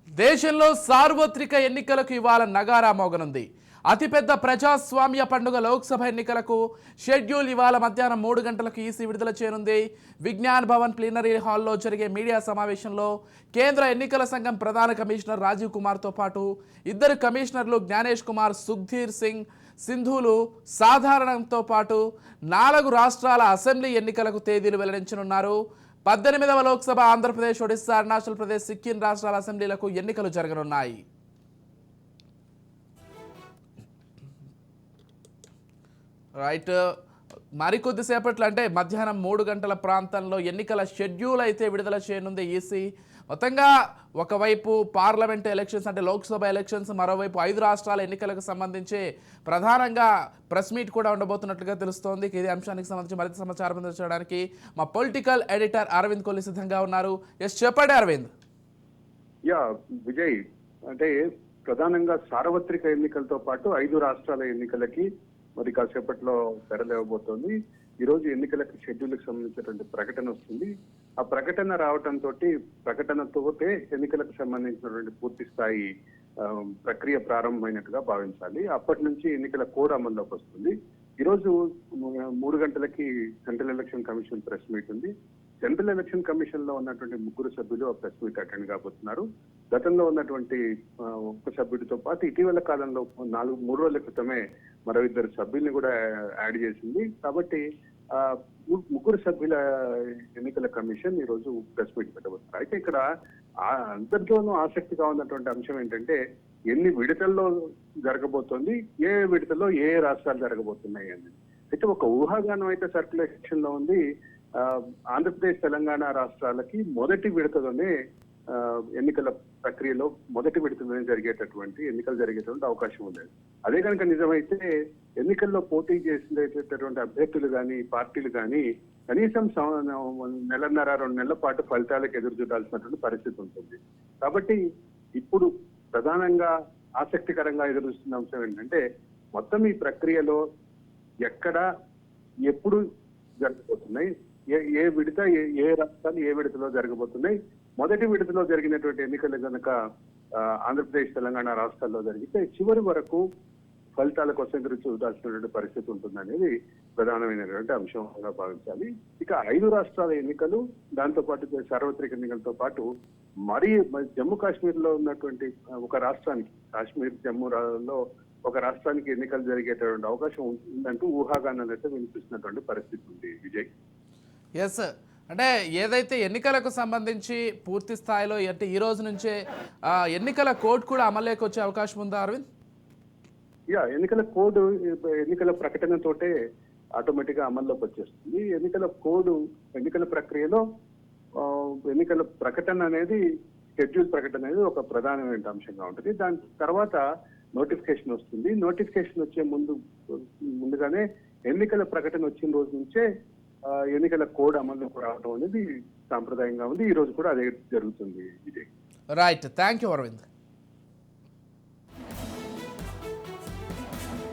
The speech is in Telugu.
దేశంలో సార్వత్రిక ఎన్నికలకు ఇవాళ నగారా మోగనుంది. అతిపెద్ద ప్రజాస్వామ్య పండుగ లోక్సభ ఎన్నికలకు షెడ్యూల్ ఇవాళ మధ్యాహ్నం 3 గంటలకు ఈసీ విడుదల చేయనుంది. విజ్ఞాన్ భవన్ ప్లీనరీ హాల్లో జరిగే మీడియా సమావేశంలో కేంద్ర ఎన్నికల సంఘం ప్రధాన కమిషనర్ రాజీవ్ కుమార్తో పాటు ఇద్దరు కమిషనర్లు జ్ఞానేష్ కుమార్, సుఖ్ధీర్ సింగ్ సింధులు సాధారణంతో పాటు 4 రాష్ట్రాల అసెంబ్లీ ఎన్నికలకు తేదీలు వెల్లడించనున్నారు. 18వ లోక్సభ ఆంధ్రప్రదేశ్, ఒడిశా, అరుణాచల్ ప్రదేశ్, సిక్కిం రాష్ట్రాల అసెంబ్లీలకు ఎన్నికలు జరగనున్నాయి. రైట్, మరికొద్దిసేపట్లో అంటే మధ్యాహ్నం 3 గంటల ప్రాంతంలో ఎన్నికల షెడ్యూల్ అయితే విడుదల చేయనుంది ఈసీ. మొత్తంగా ఒకవైపు పార్లమెంట్ ఎలక్షన్స్ అంటే లోక్సభ ఎలక్షన్స్, మరోవైపు 5 రాష్ట్రాల ఎన్నికలకు సంబంధించి ప్రధానంగా ప్రెస్ మీట్ కూడా ఉండబోతున్నట్లుగా తెలుస్తోంది. ఇదే అంశానికి సంబంధించి మరింత సమాచారం అందించడానికి మా పొలిటికల్ ఎడిటర్ అరవింద్ కోహ్లీ సిద్ధంగా ఉన్నారు. ఎస్, చెప్పండి అరవింద్. విజయ్, అంటే ప్రధానంగా సార్వత్రిక ఎన్నికలతో పాటు 5 రాష్ట్రాల ఎన్నికలకి మరి కాసేపట్లో తెరలేవబోతోంది. ఈ రోజు ఎన్నికలకు షెడ్యూల్కి సంబంధించినటువంటి ప్రకటన వస్తుంది. ఆ ప్రకటన రావడంతో ప్రకటనతోటే ఎన్నికలకు సంబంధించినటువంటి పూర్తి స్థాయి ప్రక్రియ ప్రారంభమైనట్టుగా భావించాలి. అప్పటి నుంచి ఎన్నికల కోడ్ అమల్లోకి వస్తుంది. ఈ రోజు 3 గంటలకి central election commission press meet ఉంది. సెంట్రల్ ఎలక్షన్ కమిషన్ లో ఉన్నటువంటి 3 సభ్యులు ఆ ప్రెస్ మీట్ అటెండ్ కాబోతున్నారు. గతంలో ఉన్నటువంటి ఒక సభ్యుడితో పాటు ఇటీవల కాలంలో 3 రోజుల క్రితమే మరో 2 సభ్యుల్ని కూడా యాడ్ చేసింది. కాబట్టి 3 సభ్యుల ఎన్నికల కమిషన్ ఈ రోజు ప్రెస్ మీట్ పెట్టబోతున్నారు. అయితే ఇక్కడ అందరితోనూ ఆసక్తిగా ఉన్నటువంటి అంశం ఏంటంటే ఎన్ని విడతల్లో జరగబోతోంది, ఏ విడతల్లో ఏ రాష్ట్రాలు జరగబోతున్నాయి అని. అయితే ఒక ఊహాగానం అయితే సర్క్యులేషన్ లో ఉంది. ఆంధ్రప్రదేశ్, తెలంగాణ రాష్ట్రాలకి మొదటి విడతలోనే ఎన్నికల ప్రక్రియలో మొదటి విడతలోనే ఎన్నికలు జరిగేటువంటి అవకాశం ఉంది. అదే కనుక నిజమైతే ఎన్నికల్లో పోటీ చేసేటటువంటి అభ్యర్థులు కానీ పార్టీలు కానీ కనీసం 1.5-2 నెలల పాటు ఫలితాలకు ఎదురు చూడాల్సినటువంటి పరిస్థితి ఉంటుంది. కాబట్టి ఇప్పుడు ప్రధానంగా ఆసక్తికరంగా ఎదురుస్తున్న అంశం ఏంటంటే మొత్తం ఈ ప్రక్రియలో ఎక్కడ ఎప్పుడు జరగబోతున్నాయి, ఏ విడత ఏ రాష్ట్రాలు ఏ విడతలో జరగబోతున్నాయి. మొదటి విడతలో జరిగినటువంటి ఎన్నికలు కనుక ఆంధ్రప్రదేశ్, తెలంగాణ రాష్ట్రాల్లో జరిగితే చివరి వరకు ఫలితాల కోసం ఎదురు చూడాల్సినటువంటి పరిస్థితి ఉంటుందనేది ప్రధానమైనటువంటి అంశంగా భావించాలి. ఇక 5 రాష్ట్రాల ఎన్నికలు, దాంతో పాటు సార్వత్రిక ఎన్నికలతో పాటు మరి జమ్మూ కాశ్మీర్ లో ఉన్నటువంటి ఒక రాష్ట్రానికి, కాశ్మీర్ జమ్మూలో ఒక రాష్ట్రానికి ఎన్నికలు జరిగేటటువంటి అవకాశం ఉందంటూ ఊహాగానాలు అయితే వినిపిస్తున్నటువంటి పరిస్థితి ఉంది. విజయ్, ఎస్, అంటే ఏదైతే ఎన్నికలకు సంబంధించి పూర్తి స్థాయిలో అంటే ఈ రోజు నుంచే ఎన్నికల కోడ్ కూడా అమల్లోకి వచ్చే అవకాశం ఉందా అరవింద్? ఎన్నికల కోడ్ ఎన్నికల ప్రకటనతోటే ఆటోమేటిక్ గా అమల్లోకి వచ్చేస్తుంది. ఎన్నికల ప్రక్రియలో ఎన్నికల ప్రకటన అనేది, షెడ్యూల్ ప్రకటన అనేది ఒక ప్రధానమైన అంశంగా ఉంటుంది. దాని తర్వాత నోటిఫికేషన్ వస్తుంది. నోటిఫికేషన్ వచ్చే ముందుగానే ఎన్నికల ప్రకటన వచ్చిన రోజు నుంచే ఎన్నికల కోడ్ అమల్లోకి రావడం అనేది సాంప్రదాయంగా ఉంది. ఈ రోజు కూడా అదే జరుగుతుంది. Vijay, right, thank you Arvind.